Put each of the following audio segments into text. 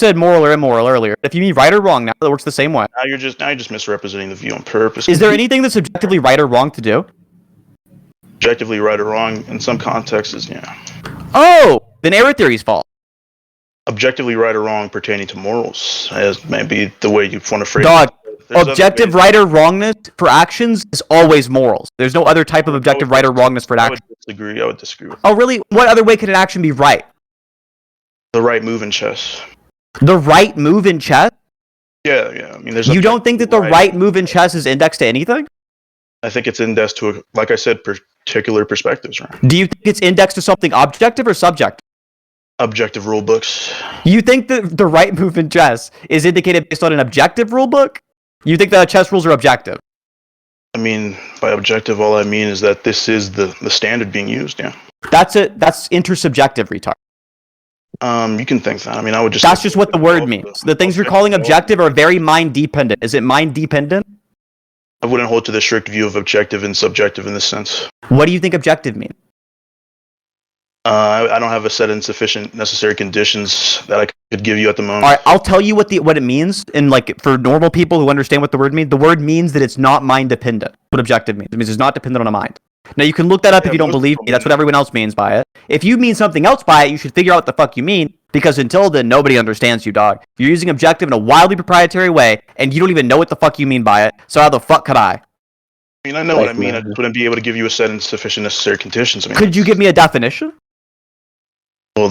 said moral or immoral earlier. If you mean right or wrong now, that works the same way. Now you're just misrepresenting the view on purpose. Is there anything that's objectively right or wrong to do? Objectively right or wrong in some contexts, yeah. Oh, then error theory is false. Objectively right or wrong pertaining to morals, as maybe the way you want to phrase Dog, it. There's objective right or wrongness for actions is always morals. There's no other type of objective right or wrongness for an action. I would disagree with Oh, really? What other way could an action be right? the right move in chess. The right move in chess? Yeah. I mean, You don't think that the right move in chess is indexed to anything? I think it's indexed to, like I said, particular perspectives, right? Do you think it's indexed to something objective or subjective? Objective rule books. You think that the right move in chess is indicated based on an objective rule book? You think that chess rules are objective? I mean, by objective, all I mean is that this is the standard being used, yeah. That's it. That's intersubjective, retard. You can think that. I mean, I would just... That's just what the word means. The things you're calling objective are very mind-dependent. Is it mind-dependent? I wouldn't hold to the strict view of objective and subjective in this sense. What do you think objective means? I don't have a set and sufficient necessary conditions that I could give you at the moment. All right, I'll tell you what it means. And like for normal people who understand what the word means, the word means that it's not mind dependent. What objective means? It means it's not dependent on a mind. Now you can look that up if you don't believe me. That's what everyone else means by it. If you mean something else by it, you should figure out what the fuck you mean. Because until then, nobody understands you, dog. You're using objective in a wildly proprietary way, and you don't even know what the fuck you mean by it. So how the fuck could I? I mean, I know what I mean. I just wouldn't be able to give you a set and sufficient necessary conditions. I mean, could you give me a definition? Well,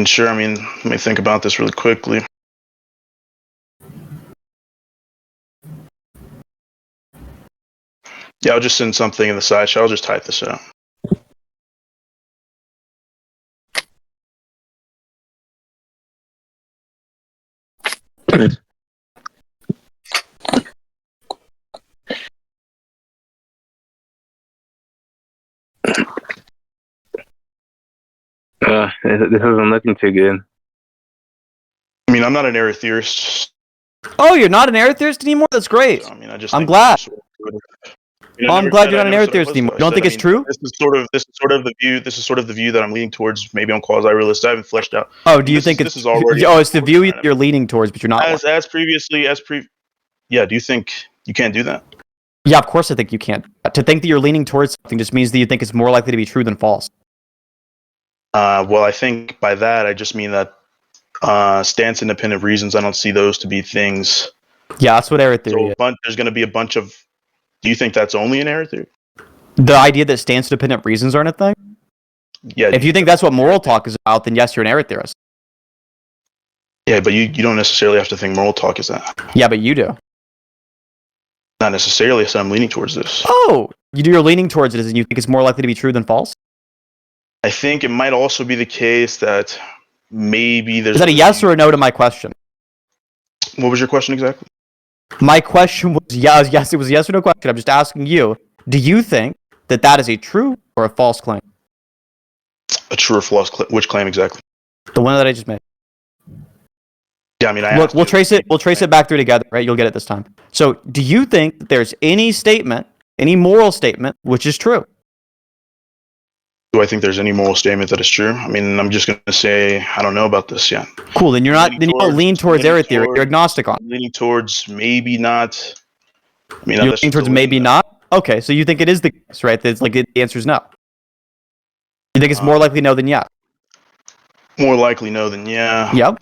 sure. I mean, let me think about this really quickly. Yeah, I'll just send something in the sideshow. I'll just type this out. This isn't looking too good. I mean, I'm not an error theorist. Oh, you're not an error theorist anymore? That's great. So, I mean, I'm glad. I'm glad you're not an error theorist anymore. You don't think it's true? This is sort of the view. This is sort of the view that I'm leaning towards. Maybe I'm quasi-realist. I haven't fleshed out. Oh, do you think it's already? Oh, it's the view you're leaning towards, but you're not. Yeah. Do you think you can't do that? Yeah, of course I think you can't. To think that you're leaning towards something just means that you think it's more likely to be true than false. Well, I think by that I just mean that stance-independent reasons. I don't see those to be things. Yeah, that's what error theory is. There's going to be a bunch of. Do you think that's only an error theory? The idea that stance-dependent reasons aren't a thing? Yeah. If you think that's what moral talk is about, then yes, you're an error theorist. Yeah, but you don't necessarily have to think moral talk is that. Yeah, but you do. Not necessarily, so I'm leaning towards this. Oh, you're leaning towards it, and you think it's more likely to be true than false? I think it might also be the case that maybe there's... Is that a yes or a no to my question? What was your question exactly? My question was yes, it was a yes or no question. I'm just asking you, do you think that that is a true or a false claim? A true or false claim? Which claim exactly? The one that I just made. Yeah, I mean, look, we'll trace it back through together, right? You'll get it this time. So, do you think that there's any statement, any moral statement, which is true? Do I think there's any moral statement that is true? I mean, I'm just going to say I don't know about this yet. Cool. Then you don't lean towards error theory. You're agnostic on. Leaning towards maybe not. I mean, you're leaning towards maybe not. Okay, so you think it is the case, right? That's like the answer is no. You think it's more likely no than yeah. More likely no than yeah. Yep.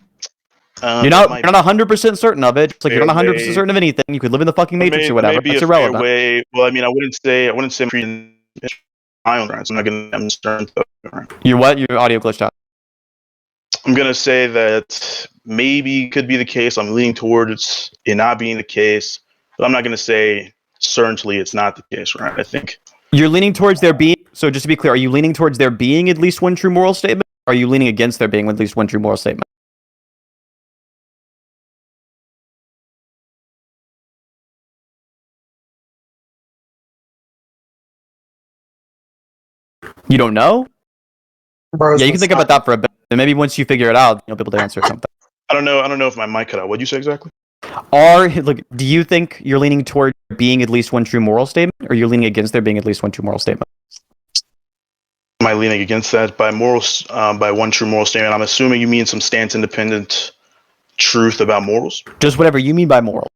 You're not 100% certain of it. It's like you're not 100% certain of anything. You could live in the fucking Matrix or whatever. That's irrelevant. Well, I mean, I wouldn't say my own rights. I'm not going to demonstrate. Your what? Your audio glitched out. I'm going to say that maybe could be the case. I'm leaning towards it not being the case, but I'm not going to say certainly it's not the case, right? I think you're leaning towards there being. So just to be clear, are you leaning towards there being at least one true moral statement? Or are you leaning against there being at least one true moral statement? You don't know? Bro, yeah, you can think about that for a bit. And maybe once you figure it out, you'll be able to answer something. I don't know if my mic cut out. What'd you say exactly? Do you think you're leaning toward being at least one true moral statement, or you're leaning against there being at least one true moral statement? Am I leaning against that by one true moral statement? I'm assuming you mean some stance-independent truth about morals? Just whatever you mean by moral.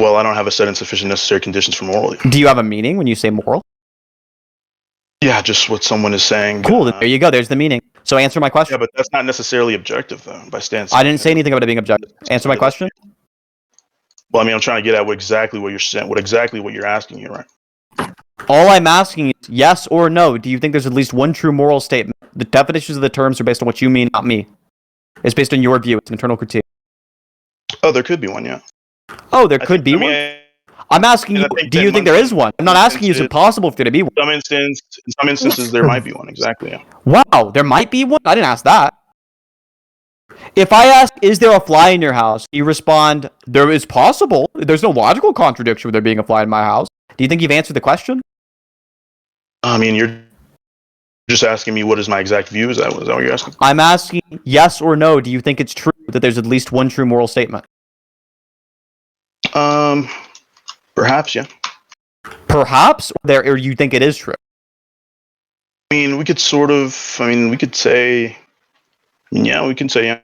Well, I don't have a set and sufficient necessary conditions for morally. Do you have a meaning when you say moral? Yeah, just what someone is saying. Cool, there you go. There's the meaning. So answer my question. Yeah, but that's not necessarily objective, though, by stance. I didn't say anything about it being objective. Answer my question. Well, I mean, I'm trying to get at what you're saying, what you're asking here, right? All I'm asking is yes or no. Do you think there's at least one true moral statement? The definitions of the terms are based on what you mean, not me. It's based on your view. It's an internal critique. Oh, there could be one, yeah. Oh, there could be one? I'm asking you, do you think there is one? I'm not asking you, is it possible for there to be one? In some instances, there might be one, exactly, yeah. Wow, there might be one? I didn't ask that. If I ask, is there a fly in your house? You respond, there is possible. There's no logical contradiction with there being a fly in my house. Do you think you've answered the question? I mean, you're just asking me what is my exact view? Is that what you're asking? I'm asking yes or no. Do you think it's true that there's at least one true moral statement? Perhaps, yeah. Perhaps, or you think it is true? I mean, we could say, yeah, we can say, yeah.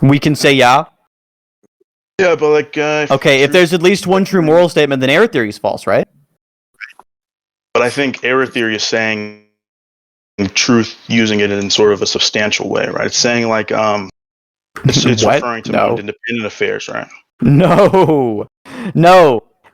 We can say yeah? Yeah, but like... okay, if there's at least one true moral statement, then error theory is false, right? But I think error theory is saying truth using it in sort of a substantial way, right? It's saying like, it's referring to mind independent affairs, right? No.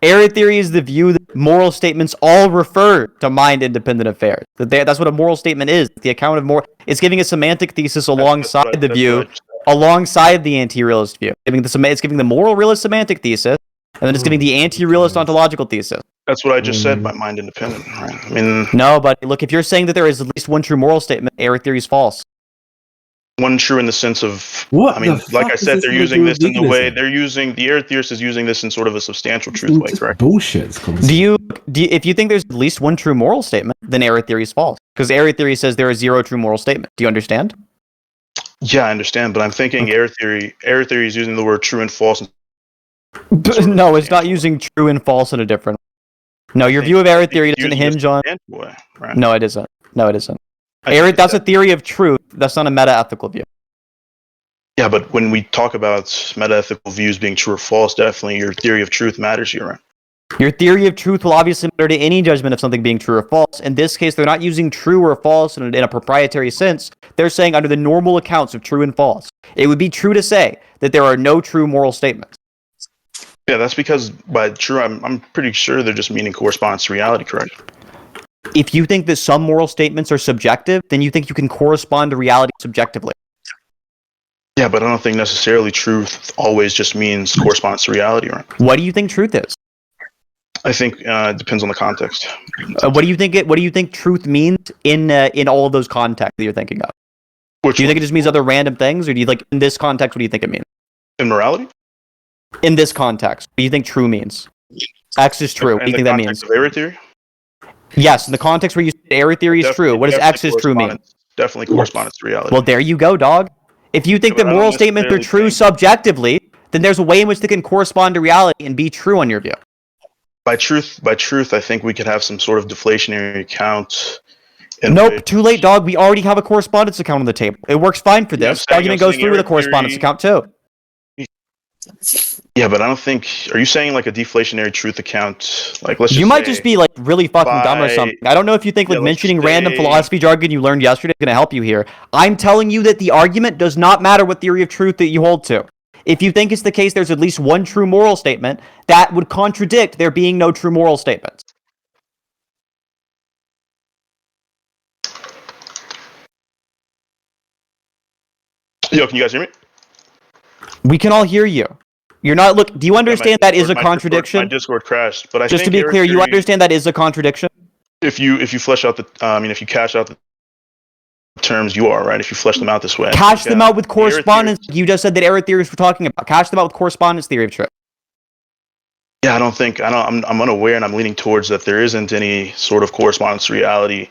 Error theory is the view that moral statements all refer to mind-independent affairs. That's what a moral statement is. The account of moral. It's giving a semantic thesis alongside the view, alongside the anti-realist view. It's giving the moral realist semantic thesis, and then it's giving the anti-realist ontological thesis. That's what I just said by mind-independent. Right? I mean, no, but look, if you're saying that there is at least one true moral statement, error theory is false. One true in the sense of, what? I mean, like I said, they're using this in the way the error theorist is using this in sort of a substantial truth way, correct? Bullshit. Do you, if you think there's at least one true moral statement, then error theory is false. Because error theory says there is zero true moral statement. Do you understand? Yeah, I understand, but I'm thinking error theory is using the word true and false. No, it's not using true and false in a different way. No, your view of error theory doesn't hinge on... Right? No, it isn't. That's a theory of truth. That's not a meta-ethical view. Yeah, but when we talk about meta-ethical views being true or false, definitely your theory of truth matters here, right? Your theory of truth will obviously matter to any judgment of something being true or false. In this case, they're not using true or false in a proprietary sense. They're saying under the normal accounts of true and false. It would be true to say that there are no true moral statements. Yeah, that's because by true, I'm pretty sure they're just meaning corresponds to reality, correct? If you think that some moral statements are subjective, then you think you can correspond to reality subjectively. Yeah, but I don't think necessarily truth always just means corresponds to reality, right? What do you think truth is? I think it depends on the context. What do you think truth means in all of those contexts that you're thinking of? Do you think it just means other random things, or do you like in this context? What do you think it means? In morality? In this context, what do you think true means? X is true. What do you think that means? Of error theory? Yes, in the context where you say error theory is true, what does X is true mean? Definitely corresponds to reality. Well, there you go, dog. If you think that moral statements are true subjectively, then there's a way in which they can correspond to reality and be true on your view. By truth, I think we could have some sort of deflationary account. Nope, too late, dog. We already have a correspondence account on the table. It works fine for this. The argument goes through with a correspondence account too. Yeah, but I don't think. Are you saying like a deflationary truth account? Like, let's just you might just be like really fucking dumb or something. I don't know if you think like mentioning random philosophy jargon you learned yesterday is going to help you here. I'm telling you that the argument does not matter what theory of truth that you hold to. If you think it's the case there's at least one true moral statement, that would contradict there being no true moral statements. Yo, can you guys hear me? We can all hear you. You're not look. Do you understand that is a contradiction? My Discord crashed, but I just to be clear, you understand that is a contradiction. If you flesh out the, if you cash out the terms, you are right. If you flesh them out this way, cash them out with correspondence. You just said that error theories we're talking about. Cash them out with correspondence theory of truth. Yeah, I'm unaware, and I'm leaning towards that there isn't any sort of correspondence to reality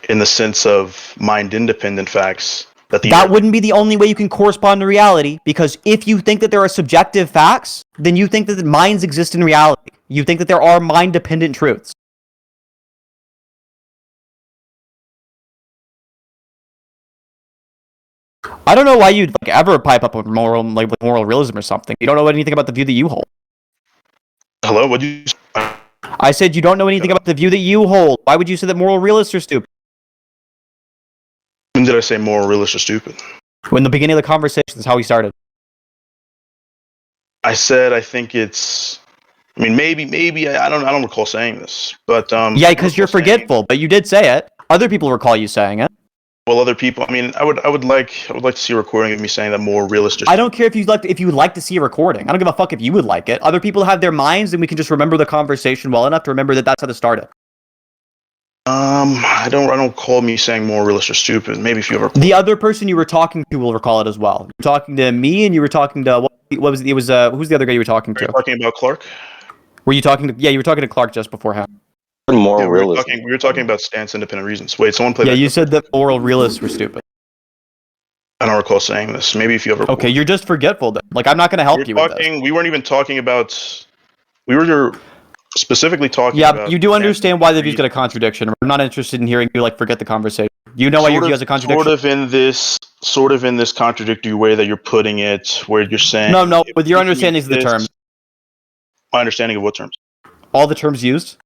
in the sense of mind-independent facts. That wouldn't be the only way you can correspond to reality, because if you think that there are subjective facts, then you think that the minds exist in reality. You think that there are mind-dependent truths. I don't know why you'd like ever pipe up with moral realism or something. You don't know anything about the view that you hold. Hello, what you? I said you don't know anything about the view that you hold. Why would you say that moral realists are stupid? When did I say moral realists are stupid? When the beginning of the conversation is how we started. I said I think it's. I mean, maybe I don't recall saying this, but yeah, because you're forgetful, but you did say it. Other people recall you saying it. Well, other people. I mean, I would like to see a recording of me saying that more realistic. I don't care if you would like to see a recording. I don't give a fuck if you would like it. Other people have their minds, and we can just remember the conversation well enough to remember that that's how it started. I don't call me saying more realistic or stupid. Maybe if you ever. The other person you were talking to will recall it as well. You were talking to me, and you were talking to what was it? It was who's the other guy you were talking to? Are you talking about Clark? Were you talking to? Yeah, you were talking to Clark just beforehand. Moral we realism. were talking about stance independent reasons. Wait, someone played. Yeah, you said that moral realists were stupid. I don't recall saying this. Maybe if you ever. Okay, you're just forgetful then. Like, I'm not going to help you with this. We weren't even talking about. We were specifically talking about... Yeah, you do understand why the view's got a contradiction. We're not interested in hearing you, like, forget the conversation. You know why your view has a contradiction? Sort of in this contradictory way that you're putting it, where you're saying... No, with your understanding of the terms. My understanding of what terms? All the terms used?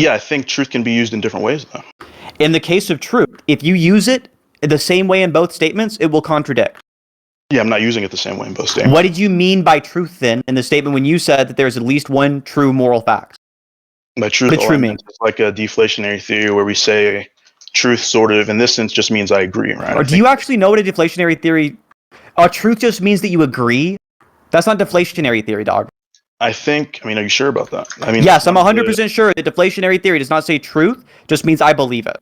Yeah, I think truth can be used in different ways, though. In the case of truth, if you use it the same way in both statements, it will contradict. Yeah, I'm not using it the same way in both statements. What did you mean by truth, then, in the statement when you said that there's at least one true moral fact? By truth, it's like a deflationary theory where we say truth sort of, in this sense, just means I agree, right? Or do you actually know what a deflationary theory... truth just means that you agree? That's not deflationary theory, dog. I mean, are you sure about that? I mean, yes, I'm 100% sure that deflationary theory does not say truth, just means I believe it.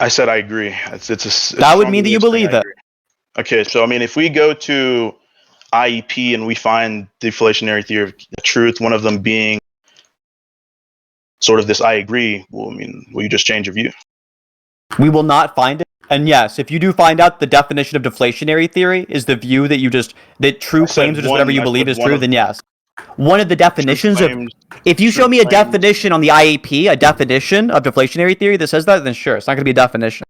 I said I agree. That would mean that you believe it. Okay, so I mean, if we go to IEP and we find deflationary theory of truth, one of them being sort of this I agree, well, I mean, will you just change your view? We will not find it. And yes, if you do find out the definition of deflationary theory is the view that true claims are just whatever you believe is true, then yes. One of the definitions of... If you show me a definition on the IEP, a definition of deflationary theory that says that, then sure, it's not going to be a definition.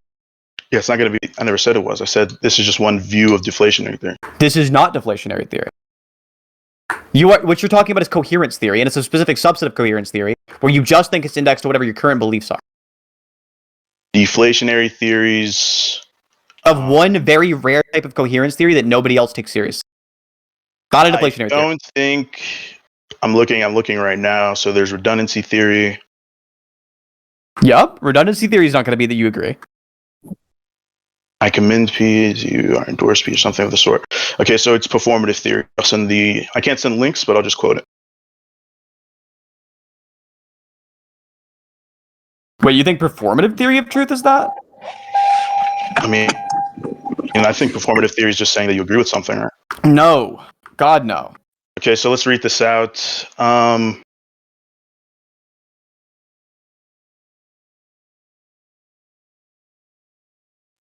Yeah, it's not going to be... I never said it was. I said this is just one view of deflationary theory. This is not deflationary theory. What you're talking about is coherence theory, and it's a specific subset of coherence theory, where you just think it's indexed to whatever your current beliefs are. Deflationary theories... Of one very rare type of coherence theory that nobody else takes seriously. Not a deflationary theory. I don't think... I'm looking right now, so there's redundancy theory. Yup, redundancy theory is not going to be that you agree. I commend P, you are endorse P, or something of the sort. Okay, so it's performative theory. I can't send links, but I'll just quote it. Wait, you think performative theory of truth is that? I mean, I think performative theory is just saying that you agree with something, right? No. God, no. Okay, so let's read this out.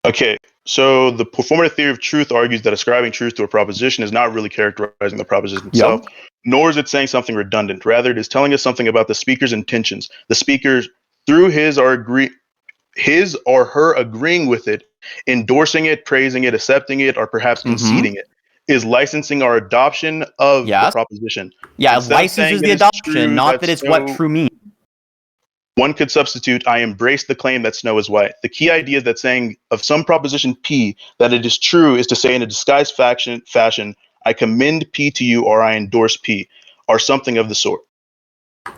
Okay, so the performative theory of truth argues that ascribing truth to a proposition is not really characterizing the proposition itself, nor is it saying something redundant. Rather, it is telling us something about the speaker's intentions. The speaker, through his or her agreeing with it, endorsing it, praising it, accepting it, or perhaps conceding it, is licensing our adoption of the proposition. Yeah, licenses the adoption, true, not that it's what true means. One could substitute, I embrace the claim that snow is white. The key idea is that saying of some proposition P that it is true is to say in a disguised fashion, I commend P to you or I endorse P, or something of the sort.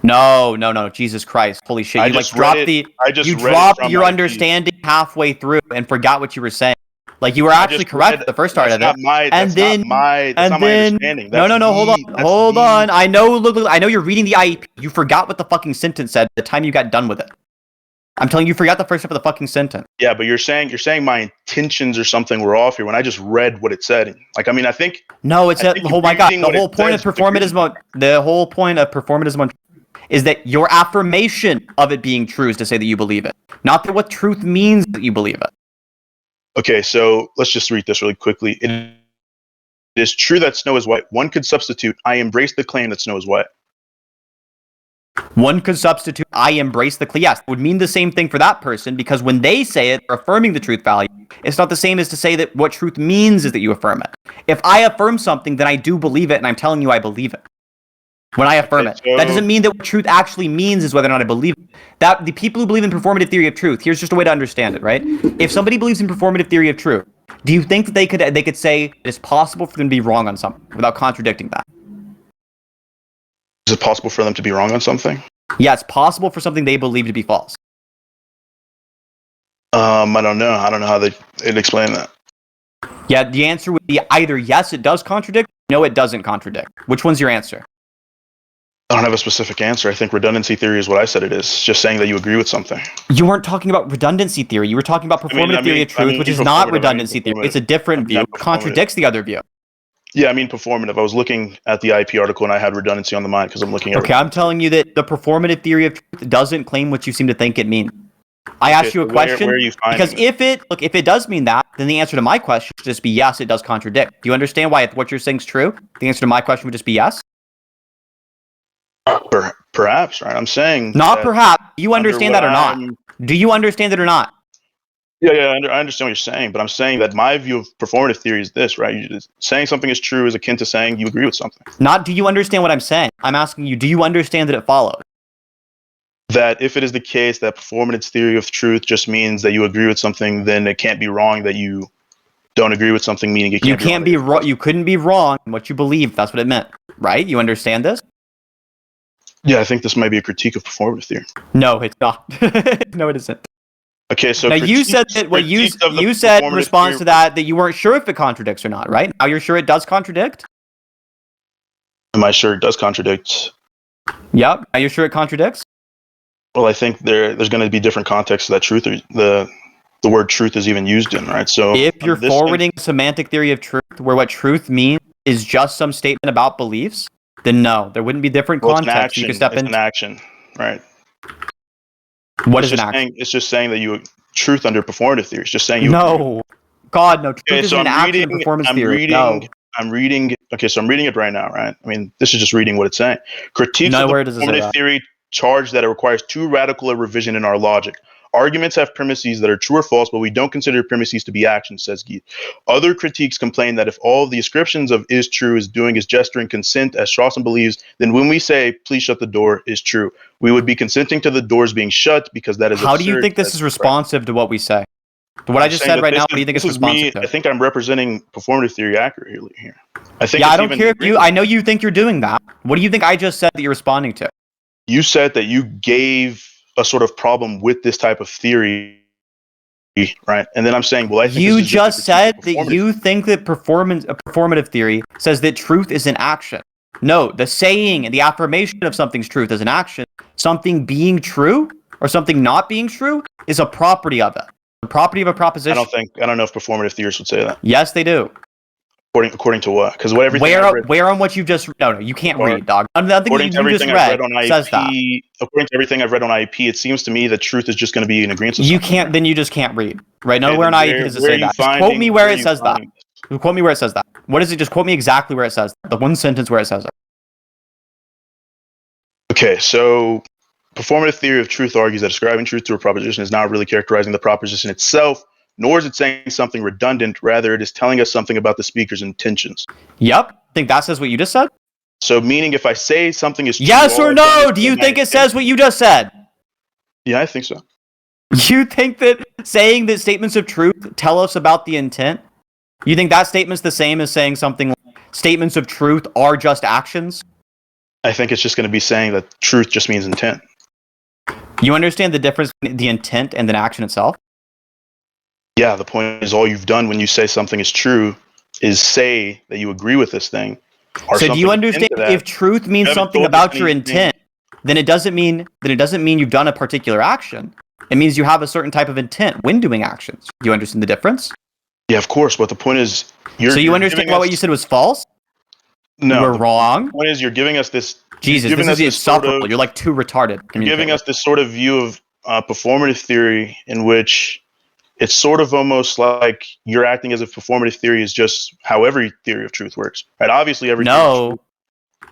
No, Jesus Christ. Holy shit. You dropped your understanding halfway through and forgot what you were saying. Like, you were actually correct at the first part of it. That's not my understanding. Hold on. I know you're reading the IEP. You forgot what the fucking sentence said at the time you got done with it. I'm telling you, you forgot the first half of the fucking sentence. Yeah, but you're saying my intentions or something were off here when I just read what it said. Like, I mean, I think... No, it's oh my god, the whole point of performatism is that your affirmation of it being true is to say that you believe it. Not that what truth means that you believe it. Okay, so let's just read this really quickly. It is true that snow is white. One could substitute, I embrace the claim that snow is white. One could substitute, I embrace the claim. Yes, it would mean the same thing for that person, because when they say it, they're affirming the truth value. It's not the same as to say that what truth means is that you affirm it. If I affirm something, then I do believe it, and I'm telling you I believe it. When I affirm it. That doesn't mean that what truth actually means is whether or not I believe it. That the people who believe in performative theory of truth, here's just a way to understand it, right? If somebody believes in performative theory of truth, do you think that they could say it's possible for them to be wrong on something without contradicting that? Is it possible for them to be wrong on something? Yeah, it's possible for something they believe to be false. I don't know. I don't know how they'd explain that. Yeah, the answer would be either yes, it does contradict, no, it doesn't contradict. Which one's your answer? I don't have a specific answer. I think redundancy theory is what I said it is. It's just saying that you agree with something. You weren't talking about redundancy theory. You were talking about performative theory of truth, which is not redundancy theory. It's a different view. It contradicts the other view. Yeah, I mean performative. I was looking at the IP article and I had redundancy on the mind because I'm looking at. Okay, I'm telling you that the performative theory of truth doesn't claim what you seem to think it means. I asked you a question where are you because if it does mean that, then the answer to my question should just be yes, it does contradict. Do you understand why what you're saying is true? The answer to my question would just be yes. Perhaps, right? I'm saying not perhaps. Do you understand that or not? Do you understand it or not? Yeah, I understand what you're saying, but I'm saying that my view of performative theory is this, right? You're just saying something is true is akin to saying you agree with something. Not do you understand what I'm saying? I'm asking you, do you understand that it follows? That if it is the case that performative theory of truth just means that you agree with something, then it can't be wrong that you don't agree with something, meaning it can't be wrong. You couldn't be wrong in what you believe. That's what it meant, right? You understand this? Yeah, I think this might be a critique of performative theory. No, it's not. No, it isn't. Okay, so now you said that what you said in response to that you weren't sure if it contradicts or not, right? Now you're sure it does contradict? Am I sure it does contradict? Yep. Now you're sure it contradicts? Well, I think there's going to be different contexts that truth or the word truth is even used in, right? So if you're forwarding a semantic theory of truth where what truth means is just some statement about beliefs, then no, there wouldn't be different contexts you could step in. It's an action, right? What is an action? It's just saying that you truth under performative theory. It's just saying you. No, God, no. Truth is an action in performance theory. I'm reading. Okay, so I'm reading it right now, right? I mean, this is just reading what it's saying. Critiques of the performative theory charge that it requires too radical a revision in our logic. Arguments have premises that are true or false, but we don't consider premises to be actions, says Geet. Other critiques complain that if all of the ascriptions of is true is doing is gesturing consent, as Strawson believes, then when we say, please shut the door, is true. We would be consenting to the doors being shut because that is How do you think this is responsive to what we say? To what I just said right now, what do you think it's responsive to? I think I'm representing performative theory accurately here. I think. Yeah, I don't care if you. I know you think you're doing that. What do you think I just said that you're responding to? You said that you gave a sort of problem with this type of theory, right? And then I'm saying, well, I think you just said that you think that performative theory says that truth is an action. No, the saying and the affirmation of something's truth is an action. Something being true or something not being true is a property of it. The property of a proposition. I don't know if performative theorists would say that. Yes, they do. According to what? Because where on what you just no, you can't read, dog. According to everything I've read on IP, according to everything I've read on IP, it seems to me that truth is just going to be an agreement. You can't. Then you just can't read. Right? Nowhere on IP does it say that. Just quote me where it says that. Quote me where it says that. What is it? Just quote me exactly where it says that. The one sentence where it says it. Okay, so performative theory of truth argues that ascribing truth to a proposition is not really characterizing the proposition itself, nor is it saying something redundant. Rather, it is telling us something about the speaker's intentions. Yep. Think that says what you just said? So meaning if I say something is true... Yes or no? Do you think it says what you just said? Yeah, I think so. You think that saying that statements of truth tell us about the intent? You think that statement's the same as saying something like statements of truth are just actions? I think it's just going to be saying that truth just means intent. You understand the difference between the intent and the action itself? Yeah, the point is all you've done when you say something is true is say that you agree with this thing. So do you understand if truth means something about your intent, then it doesn't mean you've done a particular action. It means you have a certain type of intent when doing actions. Do you understand the difference? Yeah, of course. But the point is, you understand what you said was false? No, you were wrong. The point is, you're giving us this. Jesus, this is insufferable. You're like too retarded. You're giving us this sort of view of performative theory in which it's sort of almost like you're acting as if performative theory is just how every theory of truth works, right? Obviously, every no,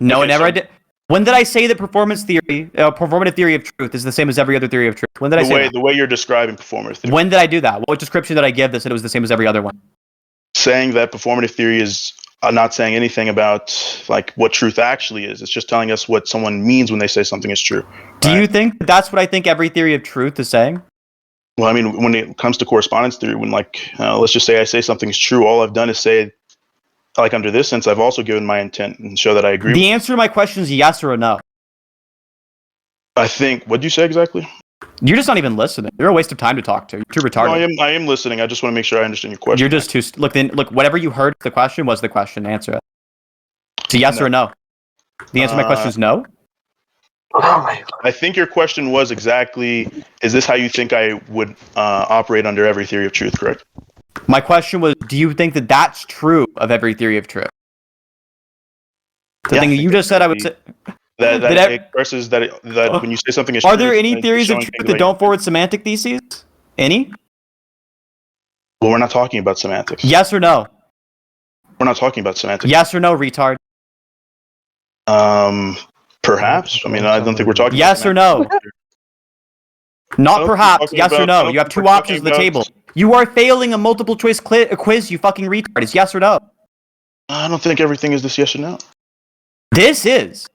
it never did. When did I say that performative theory of truth is the same as every other theory of truth? When did I say that? The way you're describing performative theory. When did I do that? What description did I give that said it was the same as every other one? Saying that performative theory is not saying anything about like what truth actually is. It's just telling us what someone means when they say something is true. Right? Do you think that's what I think every theory of truth is saying? Well, I mean, when it comes to correspondence theory, when let's just say I say something is true, all I've done is say, like under this sense, I've also given my intent and show that I agree. The answer to my question is yes or no. I think. What did you say exactly? You're just not even listening. You're a waste of time to talk to. You're too retarded. No, I am listening. I just want to make sure I understand your question. You're just too. Look. Whatever you heard the question was the question. Answer it. It's a yes or a no. The answer to my question is no. I think your question was exactly: is this how you think I would operate under every theory of truth? Correct. My question was: do you think that that's true of every theory of truth? The thing that you just said, I would say. That expresses that when you say something is true. Are there any theories of truth that don't forward semantic theses? Any? Well, we're not talking about semantics. Yes or no? We're not talking about semantics. Yes or no, retard? Perhaps. I mean, I don't think we're talking yes about or no? Not perhaps. Yes or no? You have two options on the table. You are failing a multiple choice quiz, you fucking retard. It's yes or no. I don't think everything is this yes or no. This is.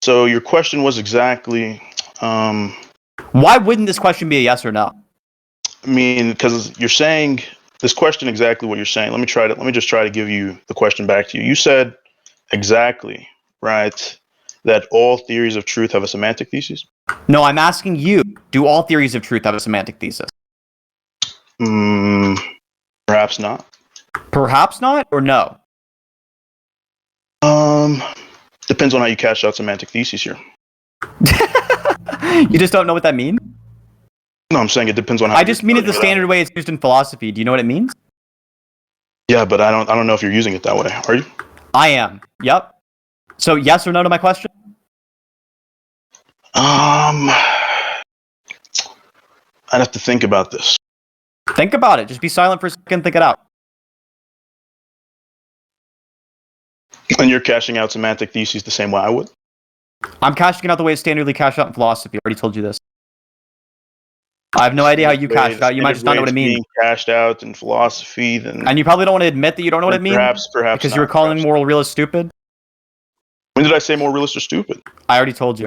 So your question was exactly. Why wouldn't this question be a yes or no? I mean, because you're saying this question exactly what you're saying. Let me just try to give you the question back to you. You said exactly right that all theories of truth have a semantic thesis. No, I'm asking you. Do all theories of truth have a semantic thesis? Perhaps not. Perhaps not, or no? Depends on how you cash out semantic theses here. You just don't know what that means? No, I'm saying it depends on how. I just mean it the standard way it's used in philosophy. Do you know what it means? Yeah, but I don't know if you're using it that way. Are you? I am. Yep. So yes or no to my question? I'd have to think about this. Think about it. Just be silent for a second. Think it out. And you're cashing out semantic theses the same way I would? I'm cashing out the way it's standardly cashed out in philosophy. I already told you this. I have no idea how you cash it out. You might just not know what it means. Being cashed out in philosophy, then. And you probably don't want to admit that you don't know what it means. Perhaps. Because you were calling moral realist stupid. When did I say moral realist or stupid? I already told you.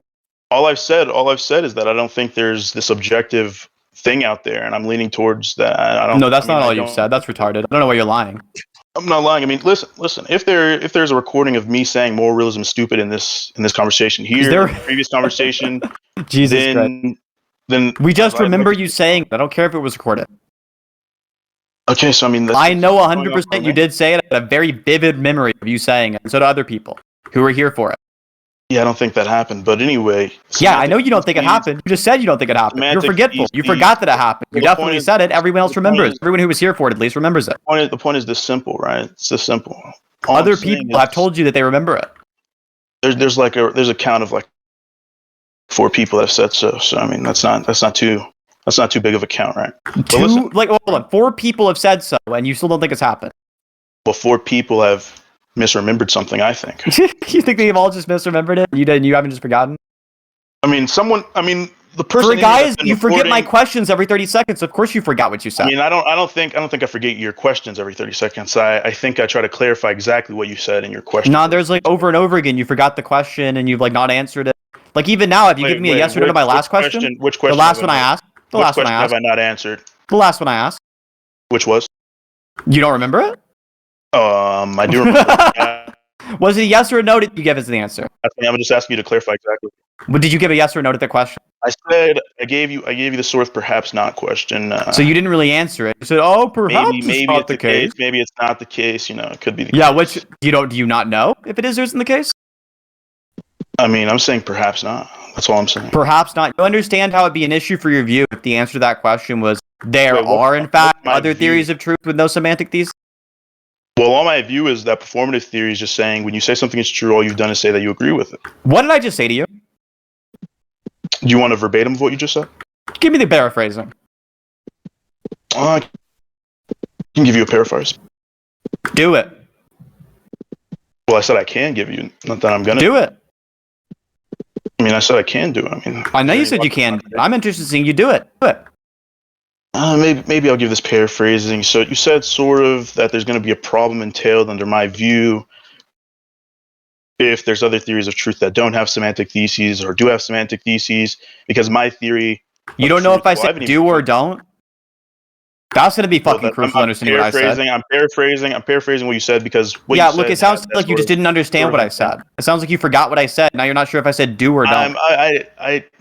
All I've said is that I don't think there's this objective thing out there, and I'm leaning towards that. No, that's not all you've said. That's retarded. I don't know why you're lying. I'm not lying. I mean, listen. If there's a recording of me saying moral realism is stupid in this conversation here, in the previous conversation, Jesus Christ. Then we just remember you saying it. I don't care if it was recorded. Okay, so I mean, I know 100% you did say it. I had a very vivid memory of you saying it, and so do other people who were here for it. Yeah, I don't think that happened. But anyway. Yeah, I know you don't think it happened. You just said you don't think it happened. You're forgetful. You forgot that it happened. You definitely said it. Everyone else remembers. Everyone who was here for it at least remembers it. The point is this simple, right? It's this simple. Other people have told you that they remember it. There's a count of like 4 people that have said so. So I mean, that's not too big of a count, right? Hold on. 4 people have said so, and you still don't think it's happened. Well, 4 people have misremembered something, I think. You think they've all just misremembered it? You haven't just forgotten? I mean, the person. For guys, you forget my questions every 30 seconds. Of course, you forgot what you said. I mean, I don't think I forget your questions every 30 seconds. I think I try to clarify exactly what you said in your question. No, there's like over and over again. You forgot the question and you've like not answered it. Like even now, have you given me a yes or no to my last question? Which question? The last one I asked. The last one I asked. Have I not answered? The last one I asked. Which was? You don't remember it? I do remember. Was it a yes or a no that you give as the answer? I'm just asking you to clarify exactly. But did you give a yes or no to the question? I said I gave you the sort of perhaps not question. So you didn't really answer it. You said, "Oh, perhaps maybe not it's the case. Maybe it's not the case. You know, it could be the case." Yeah, which do you not know if it is or isn't the case? I mean, I'm saying perhaps not. That's all I'm saying. Perhaps not. You understand how it'd be an issue for your view if the answer to that question was there are in fact other theories of truth with no semantic thesis? Well, all my view is that performative theory is just saying when you say something is true, all you've done is say that you agree with it. What did I just say to you? Do you want a verbatim of what you just said? Give me the paraphrasing. I can give you a paraphrase. Do it. Well, I said I can give you, not that I'm gonna. Do it. I said I can do it. I know you said you can. I'm interested in seeing you do it. Do it. Maybe I'll give this paraphrasing. So you said sort of that there's going to be a problem entailed under my view if there's other theories of truth that don't have semantic theses or do have semantic theses, because my theory. You don't know if I said do or don't? That's going to be fucking crucial understanding what I said. I'm paraphrasing what you said because what yeah, you look, said, it sounds like you just didn't understand what I said. It sounds like you forgot what I said. Now you're not sure if I said do or don't.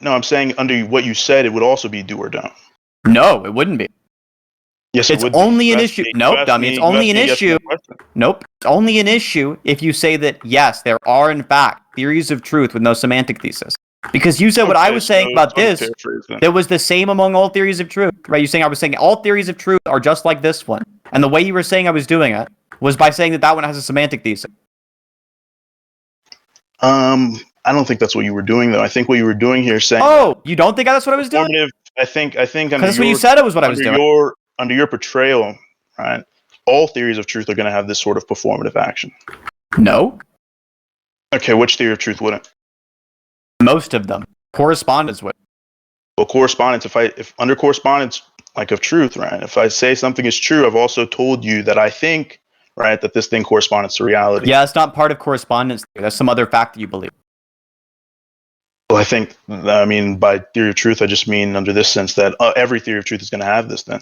No, I'm saying under what you said, it would also be do or don't. No, it wouldn't be. Yes, it's only an issue. Nope, dummy. It's only an issue. Nope. It's only an issue if you say that, yes, there are, in fact, theories of truth with no semantic thesis. Because you said what I was saying about this, that was the same among all theories of truth, right? You're saying I was saying all theories of truth are just like this one. And the way you were saying I was doing it was by saying that that one has a semantic thesis. I don't think that's what you were doing, though. I think what you were doing here is saying... Oh, you don't think that's what I was doing? I think that's what you said it was what I was doing. Under your portrayal, right, all theories of truth are going to have this sort of performative action. No. Okay, which theory of truth wouldn't? Most of them. Correspondence would. Well, correspondence, if under correspondence, like of truth, right, if I say something is true, I've also told you that I think, right, that this thing corresponds to reality. Yeah, it's not part of correspondence theory. That's some other fact that you believe. Well, by theory of truth, I just mean under this sense that every theory of truth is going to have this then.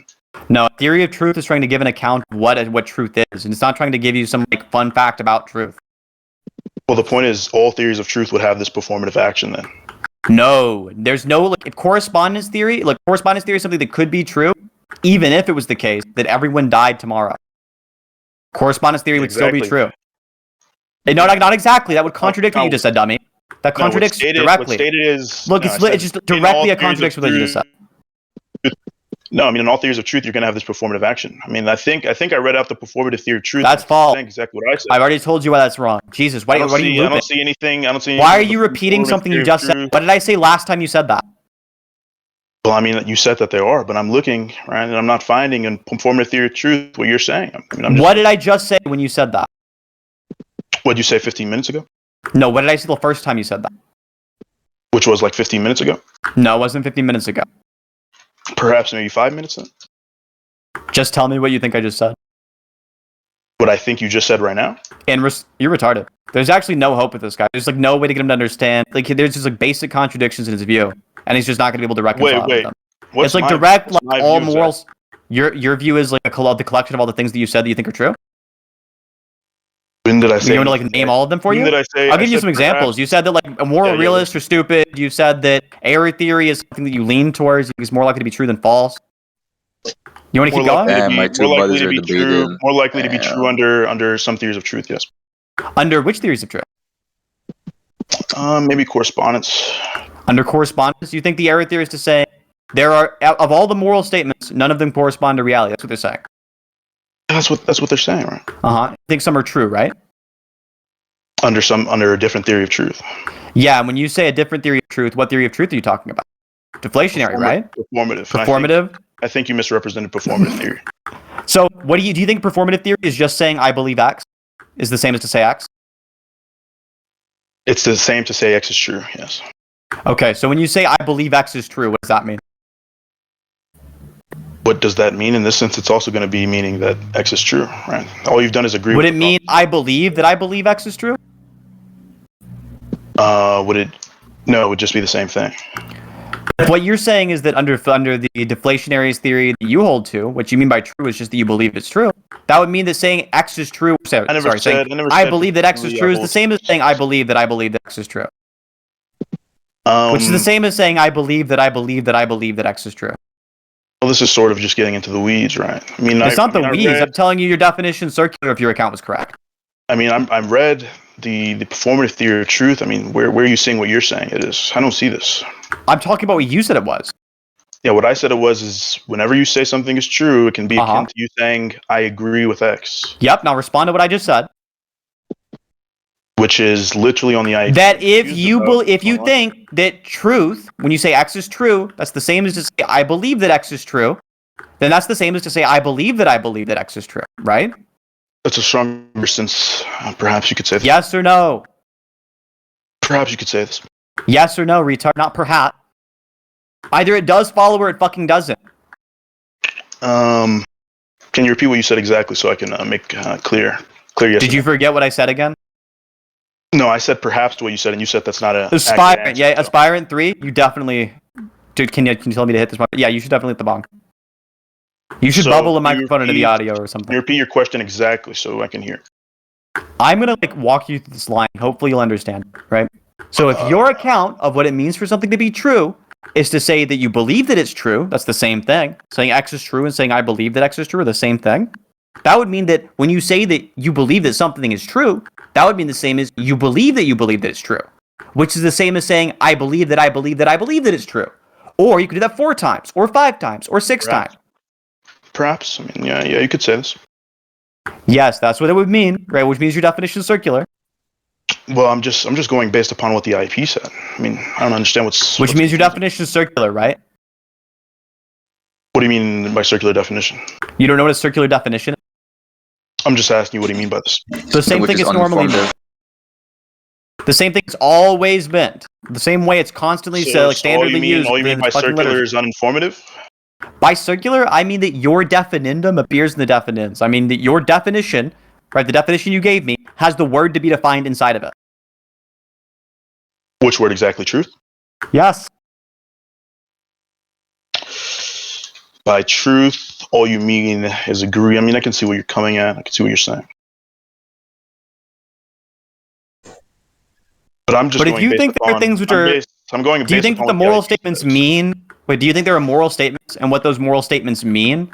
No, theory of truth is trying to give an account of what truth is, and it's not trying to give you some fun fact about truth. Well, the point is, all theories of truth would have this performative action then. No, there's no if correspondence theory. Correspondence theory is something that could be true, even if it was the case that everyone died tomorrow. Correspondence theory would still be true. No, not exactly. That would contradict what you just said, dummy. That contradicts directly. What's stated is... Look, it's just directly a contradiction with what you just said. No, in all theories of truth, you're going to have this performative action. I think I read out the performative theory of truth. That's false. Exactly what I said. I've already told you why that's wrong. Jesus, what are you looping? I don't see anything. Why are you repeating something you just said? What did I say last time you said that? Well, you said that there are, but I'm looking, right, and I'm not finding in performative theory of truth what you're saying. What did I just say when you said that? What did you say 15 minutes ago? No, what did I say the first time you said that? Which was 15 minutes ago? No, it wasn't 15 minutes ago. Perhaps maybe 5 minutes then? Just tell me what you think I just said. What I think you just said right now? And you're retarded. There's actually no hope with this guy. There's no way to get him to understand. There's just basic contradictions in his view, and he's just not going to be able to reconcile them. It's direct, all morals. Your view is the collection of all the things that you said that you think are true. When did I say? You want to name all of them for you? I'll give you some examples. You said that a moral realist are stupid. You said that error theory is something that you lean towards. It's more likely to be true than false. You want to keep going? More likely to be true under some theories of truth. Yes. Under which theories of truth? Maybe correspondence. Under correspondence, you think the error theory is to say there are of all the moral statements, none of them correspond to reality. That's what they're saying. That's what they're saying, right? I think some are true, right? Under a different theory of truth. Yeah, when you say a different theory of truth, what theory of truth are you talking about? Deflationary, right? Performative. I think you misrepresented performative theory. So, do you think performative theory is just saying I believe X is the same as to say X? It's the same to say X is true, yes. Okay, so when you say I believe X is true, what does that mean? What does that mean? In this sense, it's also going to be meaning that X is true, right? All you've done is agree with it. Would it mean I believe that I believe X is true? No, it would just be the same thing. What you're saying is that under the deflationary theory that you hold to, what you mean by true is just that you believe it's true. That would mean that saying X is true. I believe that X is true is the same as saying I believe that X is true. Which is the same as saying I believe that X is true. Well, this is sort of just getting into the weeds, right? It's not the weeds. I'm telling you your definition circular if your account was correct. I read the performative theory of truth. Where are you seeing what you're saying it is? I don't see this. I'm talking about what you said it was. Yeah, what I said it was is whenever you say something is true, it can be akin to you saying I agree with X. Yep. Now respond to what I just said. Which is literally on the idea that if you think that truth, when you say X is true, that's the same as to say I believe that X is true, then that's the same as to say I believe that X is true, right? That's a stronger sense. Perhaps you could say that. Yes or no? Perhaps you could say this. Yes or no, retard? Not perhaps. Either it does follow or it fucking doesn't. Can you repeat what you said exactly so I can make clear? Yes. Did you forget what I said again? No, I said perhaps what you said, and you said that's not a Aspirant. Yeah, so. Aspirant 3. You definitely. Dude, can you tell me to hit this one? Yeah, you should definitely hit the bong. You should bubble the microphone into the audio or something. Can you repeat your question exactly so I can hear? I'm gonna walk you through this line. Hopefully, you'll understand. Right. So, if your account of what it means for something to be true is to say that you believe that it's true, that's the same thing. Saying X is true and saying I believe that X is true are the same thing. That would mean that when you say that you believe that something is true, that would mean the same as you believe that it's true, which is the same as saying I believe that I believe that I believe that it's true. Or you could do that 4 times, or 5 times, or 6 times. Perhaps. I mean, yeah, you could say this. Yes, that's what it would mean, right? Which means your definition is circular. Well, I'm just going based upon what the IP said. I mean, I don't understand Which means your definition is circular, right? What do you mean by circular definition? You don't know what a circular definition is? I'm just asking you what do you mean by this? The same thing it's normally meant. The same thing it's always meant. The same way it's constantly standardly used. All you mean by circular is uninformative? By circular, I mean that your definitum appears in the definitions. I mean that your definition, right, the definition you gave me, has the word to be defined inside of it. Which word exactly? Truth? Yes. By truth, all you mean is agree. I mean, I can see what you're coming at. I can see what you're saying. But I'm just. But if you think there are things which are, I'm going. Do you think that the moral statements mean? Wait, do you think there are moral statements, and what those moral statements mean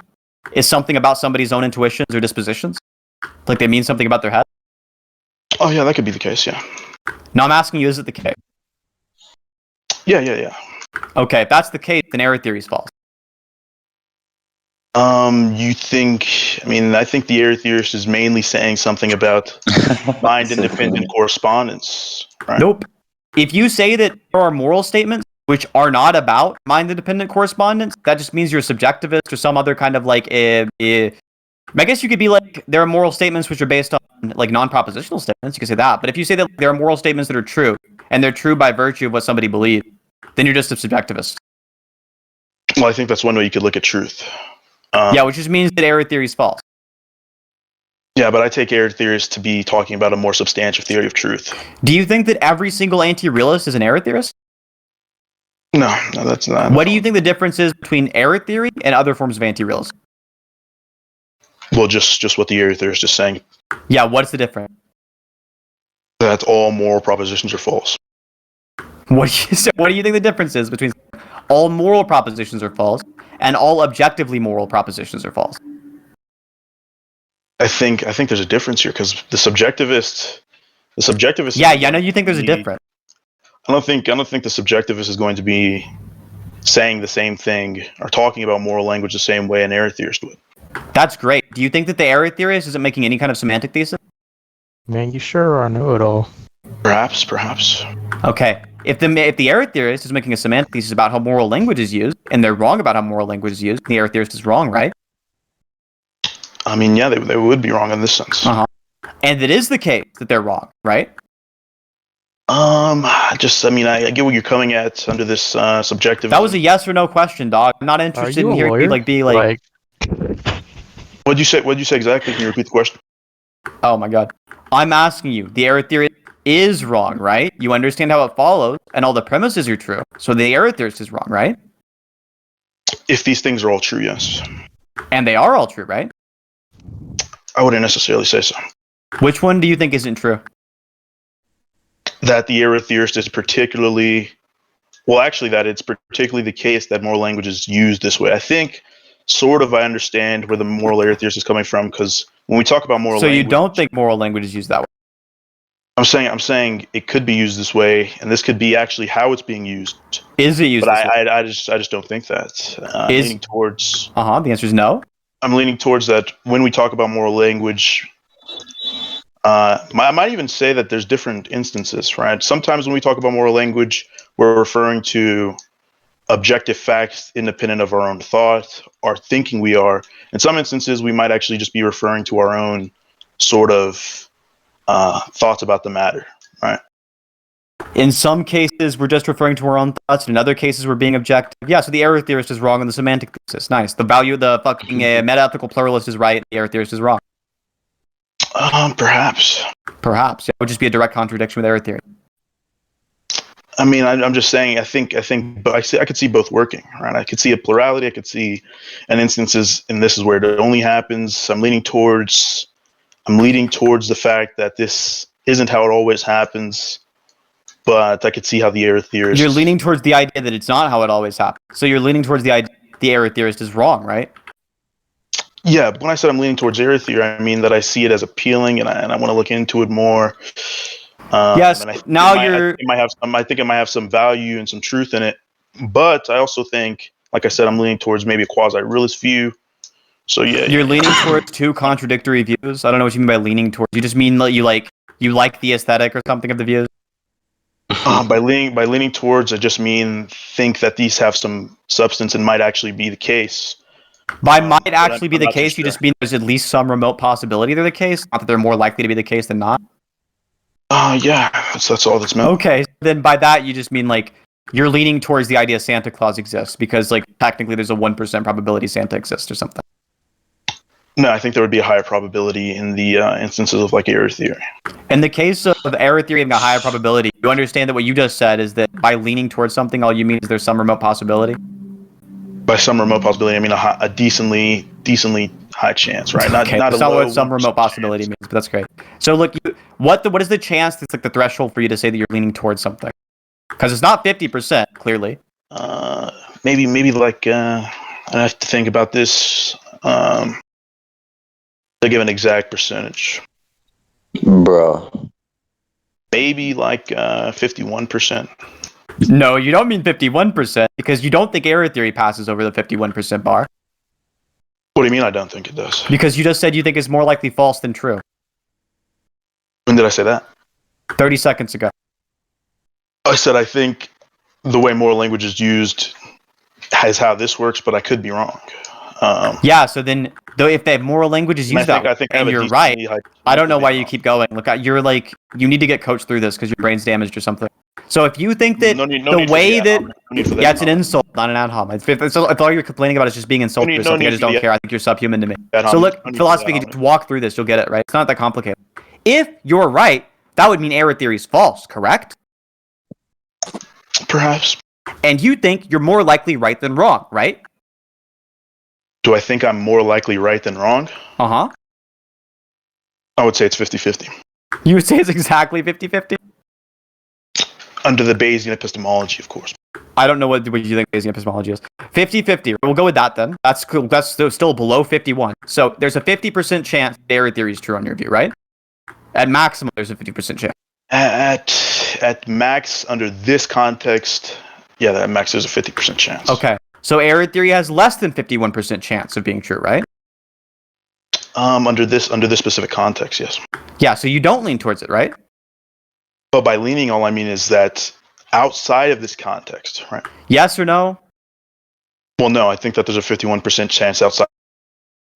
is something about somebody's own intuitions or dispositions? Like they mean something about their head? Oh yeah, that could be the case. Yeah. No, I'm asking you, is it the case? Yeah. Okay, if that's the case, then error theory is false. You think? I mean, I think the error theorist is mainly saying something about mind-independent correspondence. Right? Nope. If you say that there are moral statements which are not about mind-independent correspondence, that just means you're a subjectivist or some other kind of like I guess you could be like, there are moral statements which are based on like non-propositional statements. You could say that. But if you say that there are moral statements that are true, and they're true by virtue of what somebody believes, then you're just a subjectivist. Well, I think that's one way you could look at truth. Yeah, which just means that error theory is false. Yeah, but I take error theorists to be talking about a more substantive theory of truth. Do you think that every single anti-realist is an error theorist? No, that's not. What do you think the difference is between error theory and other forms of anti-realism? Well, just what the error theorist is saying. Yeah, what's the difference? That all moral propositions are false. What do you think the difference is between all moral propositions are false and all objectively moral propositions are false? I think there's a difference here because the subjectivist. Yeah, I know you think there's a difference. I don't think the subjectivist is going to be saying the same thing or talking about moral language the same way an error theorist would. That's great. Do you think that the error theorist isn't making any kind of semantic thesis? Man, you sure are know-it-all. Perhaps. Okay. If the error theorist is making a semantic thesis about how moral language is used, and they're wrong about how moral language is used, the error theorist is wrong, right? I mean, yeah, they would be wrong in this sense. Uh-huh. And it is the case that they're wrong, right? I get what you're coming at under this subjective. That was a yes or no question, dog. I'm not interested in hearing you be like. What'd you say exactly? Can you repeat the question? Oh my god. I'm asking you, the error theorist is wrong, right? You understand how it follows, and all the premises are true. So the error theorist is wrong, right? If these things are all true, yes. And they are all true, right? I wouldn't necessarily say so. Which one do you think isn't true? That the error theorist is particularly... Well, actually, that it's particularly the case that moral language is used this way. I think, I understand where the moral error theorist is coming from, because when we talk about moral language... So you don't think moral language is used that way? I'm saying it could be used this way, and this could be actually how it's being used. Is it used this way? I just don't think that. I'm leaning towards... The answer is no? I'm leaning towards that when we talk about moral language... I might even say that there's different instances, right? Sometimes when we talk about moral language, we're referring to objective facts independent of our own thought, our thinking we are. In some instances, we might actually just be referring to our own sort of thoughts about the matter, right? In some cases, we're just referring to our own thoughts. In other cases, we're being objective. Yeah, so the error theorist is wrong on the semantic thesis. Nice. The value of the fucking meta-ethical pluralist is right. The error theorist is wrong. Perhaps. Perhaps. Yeah, it would just be a direct contradiction with error theory. I mean, I'm just saying. I think, but I could see both working, right? I could see a plurality. I could see an instances, and this is where it only happens. I'm leaning towards the fact that this isn't how it always happens, but I could see how the error theorist. You're leaning towards the idea that it's not how it always happens. So you're leaning towards the idea the error theorist is wrong, right? Yeah, but when I said I'm leaning towards error theory, I mean that I see it as appealing, and I want to look into it more. Yes. Now I think it might have some value and some truth in it, but I also think, like I said, I'm leaning towards maybe a quasi-realist view. So yeah, you're leaning towards two contradictory views. I don't know what you mean by leaning towards. You just mean that you like the aesthetic or something of the views. By leaning towards, I just mean think that these have some substance and might actually be the case. By might actually be the case, you just mean there's at least some remote possibility they're the case, not that they're more likely to be the case than not. Yeah, that's all that's meant. Okay, then by that you just mean like you're leaning towards the idea Santa Claus exists because like technically there's a 1% probability Santa exists or something. No, I think there would be a higher probability in the instances of like error theory. In the case of error theory having a higher probability, you understand that what you just said is that by leaning towards something, all you mean is there's some remote possibility? By some remote possibility, I mean a decently high chance, right? Not that's a not low what some remote possibility means, but that's great. So look, what is the chance that's like the threshold for you to say that you're leaning towards something? Because it's not 50%, clearly. Maybe like I have to think about this. To give an exact percentage, Bruh. maybe like 51%. No, you don't mean 51% because you don't think error theory passes over the 51% bar. What do you mean I don't think it does? Because you just said you think it's more likely false than true. When did I say that? 30 seconds ago. I said I think the way moral language is used is how this works, but I could be wrong. Yeah, so then, though, if the moral language is used that way, and you're right, I don't know why you keep going. Look, you're like, you need to get coached through this because your brain's damaged or something. So if you think that the way that, yeah, it's an insult, not an ad hom. If all you're complaining about is just being insulted or something, I just don't care. I think you're subhuman to me. So look, philosophy, just walk through this, you'll get it, right? It's not that complicated. If you're right, that would mean error theory is false, correct? Perhaps. And you think you're more likely right than wrong, right? Do I think I'm more likely right than wrong? Uh-huh. I would say it's 50-50. You would say it's exactly 50-50? Under the Bayesian epistemology, of course. I don't know what you think Bayesian epistemology is. 50-50. We'll go with that then. That's cool. That's still below 51. So there's a 50% chance error theory is true on your view, right? At maximum, there's a 50% chance. At max, under this context, yeah, at max there's a 50% chance. Okay. So error theory has less than 51% chance of being true, right? Under this specific context, yes. Yeah, so you don't lean towards it, right? But by leaning, all I mean is that outside of this context, right? Yes or no? Well, no, I think that there's a 51% chance outside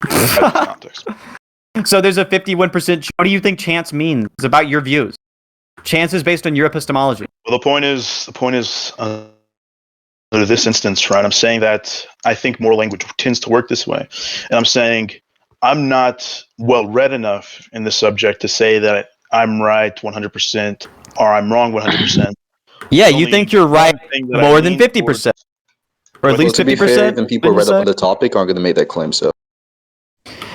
of this context. So there's a 51%. What do you think chance means? It's about your views. Chance is based on your epistemology. Well, the point is. Under this instance, right, I'm saying that I think moral language tends to work this way. And I'm saying I'm not well read enough in the subject to say that I'm right 100% or I'm wrong 100%. Yeah, you think you're right more than 50%. Or at least 50%. To be fair, even people read up on the topic aren't going to make that claim, so.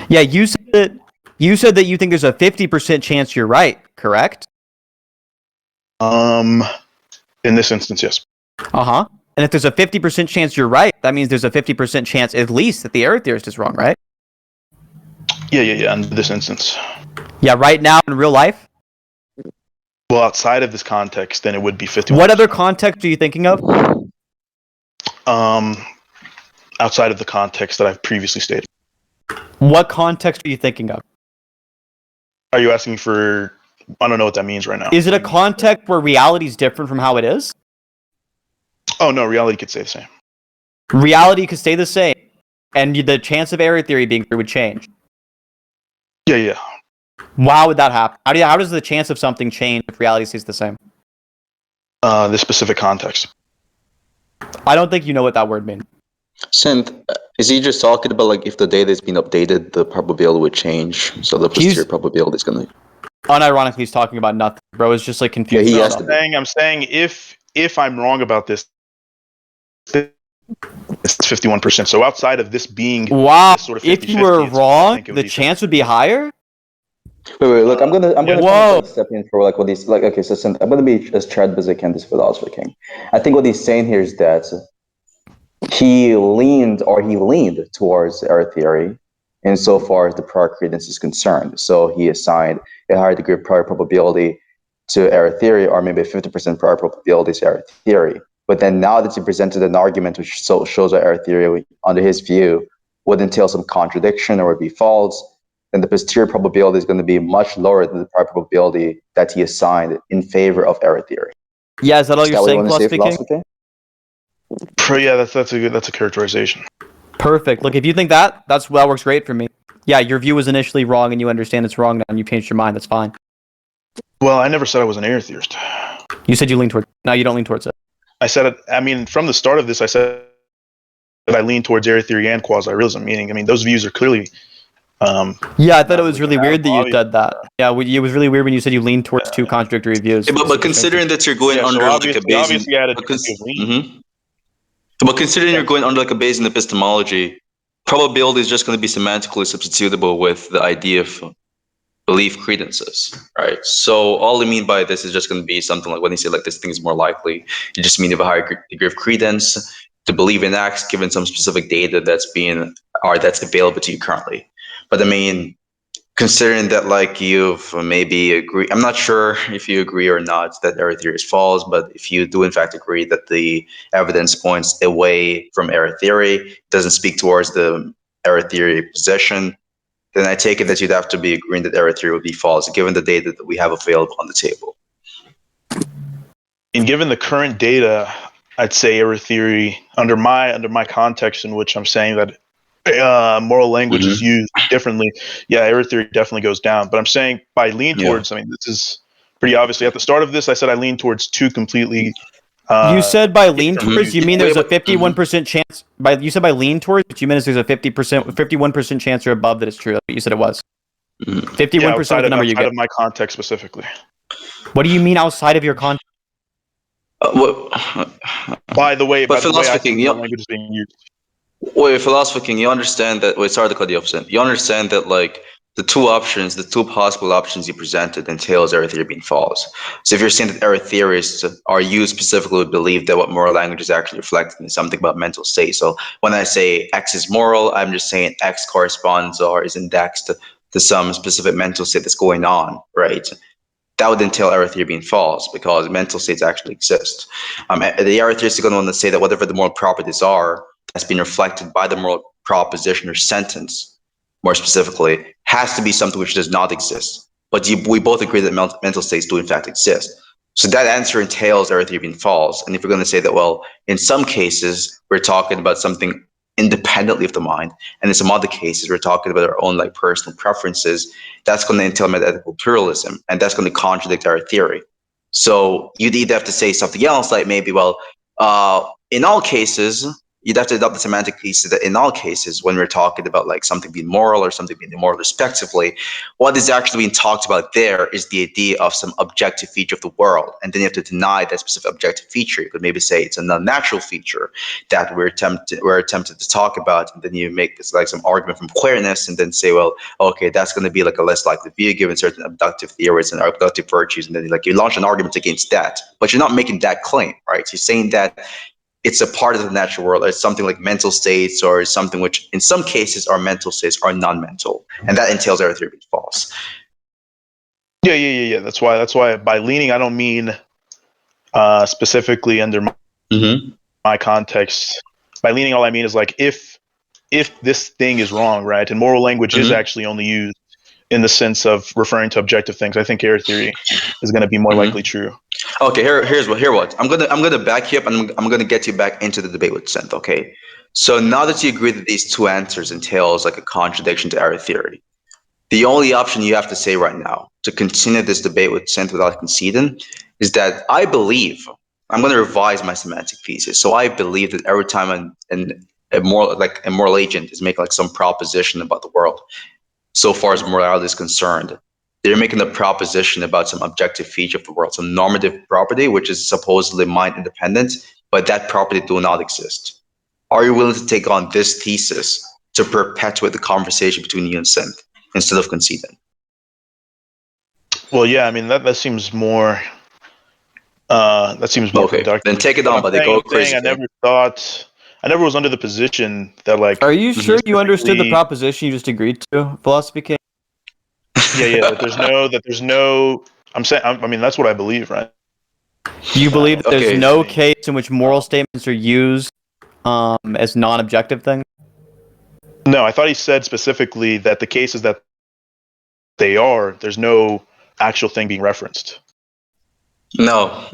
Yeah, you said that you think there's a 50% chance you're right, correct? In this instance, yes. Uh-huh. And if there's a 50% chance you're right, that means there's a 50% chance at least that the error theorist is wrong, right? Yeah, in this instance. Yeah, right now in real life? Well, outside of this context, then it would be 50. What other context are you thinking of? Outside of the context that I've previously stated. What context are you thinking of? Are you asking for... I don't know what that means right now. Is it a context where reality is different from how it is? Oh, no, reality could stay the same. Reality could stay the same, and the chance of error theory being true would change. Yeah. Why would that happen? How does the chance of something change if reality stays the same? this specific context. I don't think you know what that word means. Synth, is he just talking about like if the data is being updated, the probability would change? So the posterior probability is gonna. Unironically, he's talking about nothing. Bro is just like confused. Yeah, I'm saying if I'm wrong about this, it's 51%. So outside of this being this sort of 50-50, if you were wrong, the chance would be higher. Wait. Look, I'm gonna kind of like step in for like what he's like. Okay, so Synth, I'm gonna be as charitable as I can. This philosopher king. I think what he's saying here is that he leaned towards error theory insofar as the prior credence is concerned. So he assigned a higher degree of prior probability to error theory, or maybe a 50% prior probability to error theory. But then now that he presented an argument which shows that error theory, under his view, would entail some contradiction or would be false, then the posterior probability is going to be much lower than the prior probability that he assigned in favor of error theory. Yeah, is that all you're saying, philosophy king? Yeah, that's a characterization. Perfect. Look, if you think that works great for me. Yeah, your view was initially wrong, and you understand it's wrong now, and you changed your mind. That's fine. Well, I never said I was an error theorist. You said you lean towards. No, you don't lean towards it. I said it. I mean, from the start of this, I said that I lean towards error theory and quasi-realism. Meaning, I mean, those views are clearly. Yeah, I thought it was really weird that you said that. Yeah, it was really weird when you said you leaned towards two contradictory views. Yeah, but considering that you're going under like a Bayesian, but considering you're going under like a Bayesian epistemology, probability is just going to be semantically substitutable with the idea of belief credences, right? So all I mean by this is just going to be something like when you say like this thing is more likely, you just mean you have a higher degree of credence to believe in X given some specific data that's available to you currently. But I mean, considering that like you've maybe agree, I'm not sure if you agree or not that error theory is false, but if you do in fact agree that the evidence points away from error theory, doesn't speak towards the error theory position, then I take it that you'd have to be agreeing that error theory would be false, given the data that we have available on the table. And given the current data, I'd say error theory, under my context in which I'm saying that moral language is used differently, yeah, error theory definitely goes down. But I'm saying by lean towards, I mean, this is pretty obviously at the start of this, I said I lean towards two completely. You said by lean towards, you mean there's a 51% chance. You said by lean towards, but you meant there's a 51% chance or above that it's true. You said it was 51% of the number you get. Outside of my context specifically. What do you mean outside of your context? By the way, philosophy king, language is being used. Wait, philosophy king, you understand that? Wait, sorry to cut you off. You understand that like the two possible options you presented entails error theory being false. So if you're saying that error theorists are used specifically to believe that what moral language is actually reflecting is something about mental state. So when I say X is moral, I'm just saying X corresponds or is indexed to some specific mental state that's going on, right? That would entail error theory being false because mental states actually exist. The error theorists are going to want to say that whatever the moral properties are, that's been reflected by the moral proposition or sentence, more specifically, has to be something which does not exist. But we both agree that mental states do in fact exist. So that answer entails error theory being false. And if we're going to say that, well, in some cases, we're talking about something independently of the mind, and in some other cases, we're talking about our own like personal preferences, that's going to entail metaphysical pluralism, and that's going to contradict our theory. So you'd either have to say something else, like maybe, well, in all cases, you'd have to adopt the semantic piece that in all cases, when we're talking about like something being moral or something being immoral respectively, what is actually being talked about there is the idea of some objective feature of the world. And then you have to deny that specific objective feature. You could maybe say it's a non-natural feature that we're attempted to talk about. And then you make this like some argument from queerness and then say, well, okay, that's going to be like a less likely view given certain abductive theories and abductive virtues. And then like you launch an argument against that, but you're not making that claim, right? You're saying that it's a part of the natural world. It's something like mental states or something which in some cases are mental states are non-mental. And that entails error theory being false. Yeah. That's why by leaning, I don't mean specifically under my context. By leaning, all I mean is like if this thing is wrong, right? And moral language is actually only used in the sense of referring to objective things. I think error theory is going to be more likely true. Okay, here's what I'm gonna back you up, and I'm gonna get you back into the debate with Sinthe. Okay, so now that you agree that these two answers entails like a contradiction to error theory, the only option you have to say right now to continue this debate with Sinthe without conceding is that I believe I'm going to revise my semantic thesis. So I believe that every time a moral agent is making like some proposition about the world, so far as morality is concerned, they're making a proposition about some objective feature of the world, some normative property, which is supposedly mind independent, but that property do not exist. Are you willing to take on this thesis to perpetuate the conversation between you and Sinthe instead of conceding? Well, yeah, I mean that seems more. That seems more Okay, productive. then take it on, buddy. Go crazy. I never was under the position that like. Are you sure you understood the specifically- proposition you just agreed to, Philosophy King? Yeah. That there's no. I'm saying. I mean, that's what I believe, right? Do you believe that there's Okay. no case in which moral statements are used as non-objective things? No, I thought he said specifically that the cases that they are, there's no actual thing being referenced. No.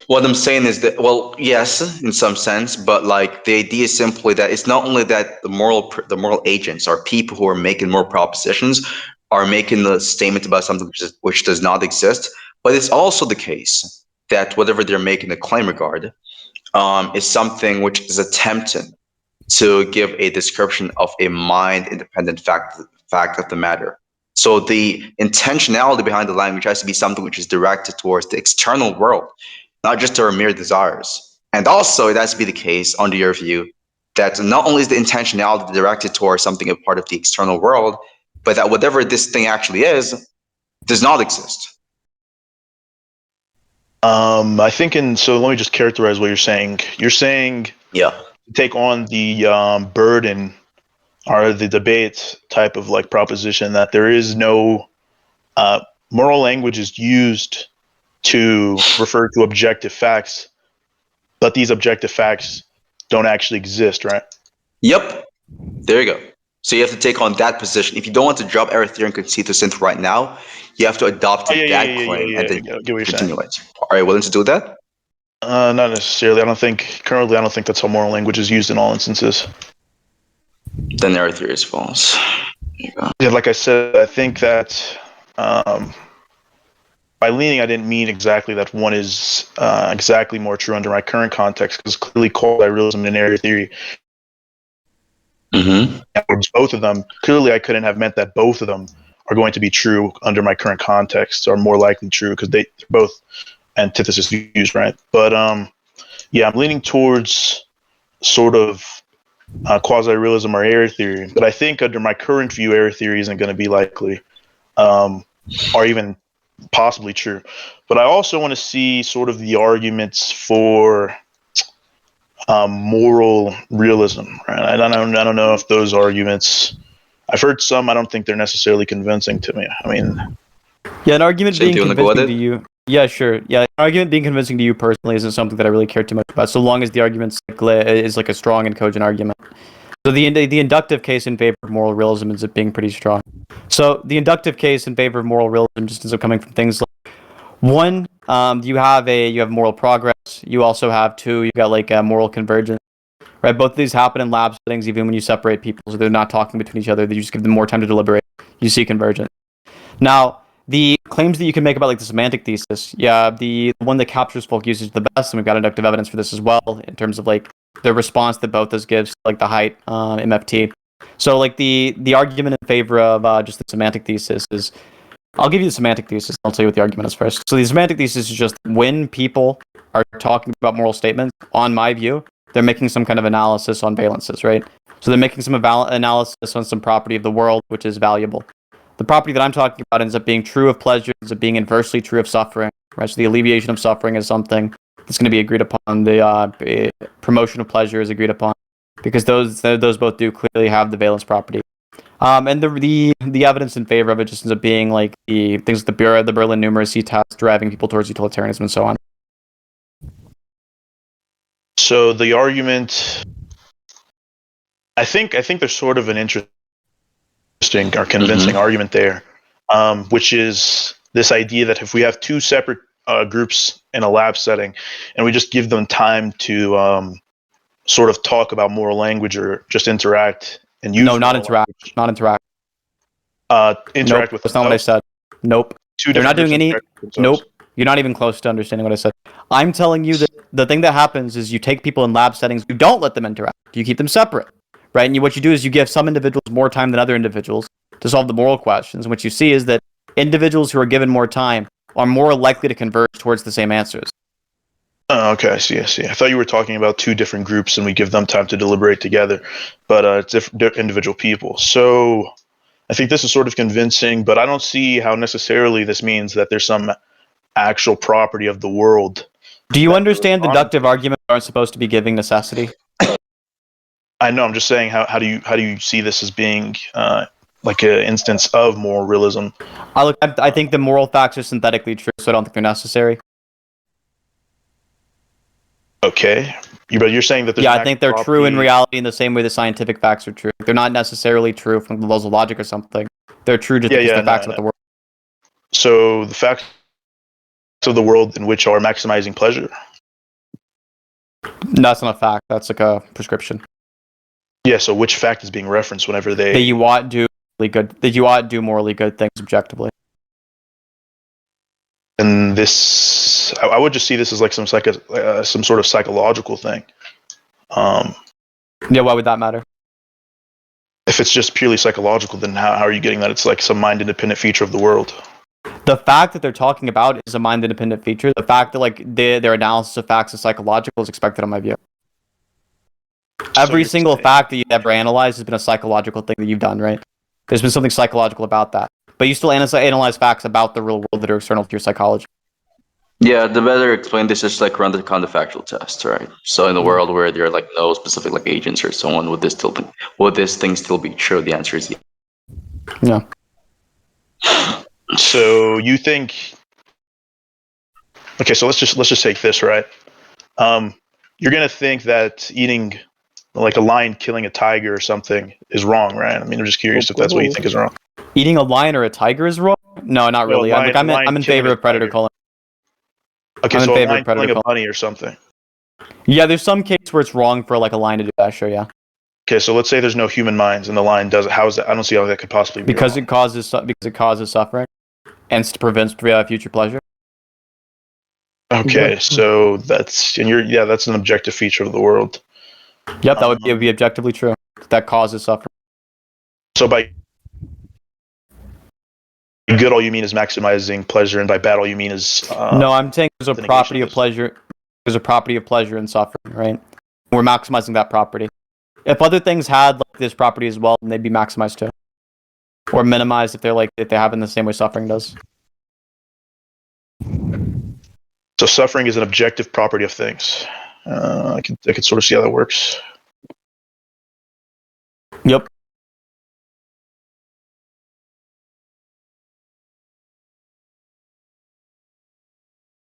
What I'm saying is that, well, yes, in some sense, but like the idea is simply that it's not only that the moral agents are people who are making moral propositions, are making the statement about something which does not exist, but it's also the case that whatever they're making a claim regard is something which is attempting to give a description of a mind-independent fact of the matter. So the intentionality behind the language has to be something which is directed towards the external world, not just our mere desires. And also, it has to be the case, under your view, that not only is the intentionality directed towards something a part of the external world, but that whatever this thing actually is, does not exist. I think so let me just characterize what you're saying. You're saying Yeah. take on the burden or the debate type of like proposition that there is no moral language is used to refer to objective facts, but these objective facts don't actually exist, right? Yep. There you go. So you have to take on that position. If you don't want to drop error theory and concede to Sinthe right now, you have to adopt that claim and then I get what you're continue saying. it. Are you willing to do that? Not necessarily. I don't think that's how moral language is used in all instances. Then error theory is false. Yeah, like I said, I think that by leaning, I didn't mean exactly that one is exactly more true under my current context, because clearly quasi-realism and error theory, both of them, clearly I couldn't have meant that both of them are going to be true under my current context, or more likely true, because they're both antithesis used, right? But yeah, I'm leaning towards sort of quasi-realism or error theory, but I think under my current view, error theory isn't going to be likely, or even possibly true. But I also want to see sort of the arguments for moral realism, right? I don't know if those arguments. I've heard some. I don't think they're necessarily convincing to me. I mean, yeah, an argument Sinthe, being you wanna go convincing at to it? you. Yeah, sure. Yeah, an argument being convincing to you personally isn't something that I really care too much about. So long as the argument is like a strong and cogent argument. So the inductive case in favor of moral realism ends up being pretty strong. So the inductive case in favor of moral realism just ends up coming from things like, one, you have moral progress. You also have two, you got like moral convergence. Right, both of these happen in lab settings, even when you separate people, so they're not talking between each other. You just give them more time to deliberate. You see convergence. Now, the claims that you can make about like the semantic thesis, yeah, the one that captures folk usage the best, and we've got inductive evidence for this as well, in terms of like the response that both those gives, like the height MFT. So like the argument in favor of just the semantic thesis is, I'll give you the semantic thesis. I'll tell you what the argument is first. So the semantic thesis is just when people are talking about moral statements, on my view, they're making some kind of analysis on valences, right? So they're making some analysis on some property of the world, which is valuable. The property that I'm talking about ends up being true of pleasure, ends up being inversely true of suffering, right? So the alleviation of suffering is something that's going to be agreed upon. The promotion of pleasure is agreed upon, because those both do clearly have the valence property. And the evidence in favor of it just ends up being like the things like the Berlin numeracy test, driving people towards utilitarianism and so on. so the argument, I think there's sort of an interesting or convincing argument there, which is this idea that if we have two separate groups in a lab setting, and we just give them time to sort of talk about moral language or just interact and use Not interact. interact nope, with. that's not what I said. Nope. Two They're not different doing groups any. interact with themselves. Nope. You're not even close to understanding what I said. I'm telling you that the thing that happens is you take people in lab settings, you don't let them interact. You keep them separate, right? And what you do is you give some individuals more time than other individuals to solve the moral questions. And what you see is that individuals who are given more time are more likely to converge towards the same answers. Oh, okay, I see. I thought you were talking about two different groups and we give them time to deliberate together, but it's different individual people. So I think this is sort of convincing, but I don't see how necessarily this means that there's some actual property of the world. Do you understand deductive arguments aren't supposed to be giving necessity? I know. I'm just saying, how do you see this as being like an instance of moral realism? I think the moral facts are synthetically true, so I don't think they're necessary. Okay, but you're saying that there's I think they're true in reality in the same way the scientific facts are true. They're not necessarily true from the laws of logic or something. They're true just because the facts of the world. So the facts of the world in which are maximizing pleasure. That's not a fact. That's like a prescription. Yeah. So which fact is being referenced whenever they? That you ought to do good. That you ought to do morally good things objectively. And this, I would just see this as like some sort of psychological thing. Yeah, why would that matter? If it's just purely psychological, then how are you getting that it's like some mind-independent feature of the world? The fact that they're talking about is a mind-independent feature. The fact that like their analysis of facts is psychological is expected on my view. Every single fact that you've ever analyzed has been a psychological thing that you've done, right? There's been something psychological about that. But you still analyze facts about the real world that are external to your psychology. Yeah, the better explain this is like run the counterfactual test, right? So in a world where there are like no specific like agents or so on, would this thing still be true? The answer is yeah. So you think? Okay, so let's just take this, right? You're gonna think that eating like a lion killing a tiger or something is wrong, right? I mean, I'm just curious if that's what you think is wrong. Eating a lion or a tiger is wrong? No, not really. I'm in favor of predator culling. Okay, so a lion killing a bunny or something. Yeah, there's some case where it's wrong for like a lion to do that. Sure, yeah. Okay, so let's say there's no human minds and the lion does it. How is that? I don't see how that could possibly be because wrong. it causes suffering, and prevents future pleasure. Okay, so that's an objective feature of the world. Yep, that would be objectively true. That causes suffering. So by good, all you mean is maximizing pleasure, and by bad, all you mean is no. I'm saying there's a property of pleasure. There's a property of pleasure in suffering, right? We're maximizing that property. If other things had like this property as well, then they'd be maximized too, or minimized if they have in the same way suffering does. So suffering is an objective property of things. I could sort of see how that works. Yep.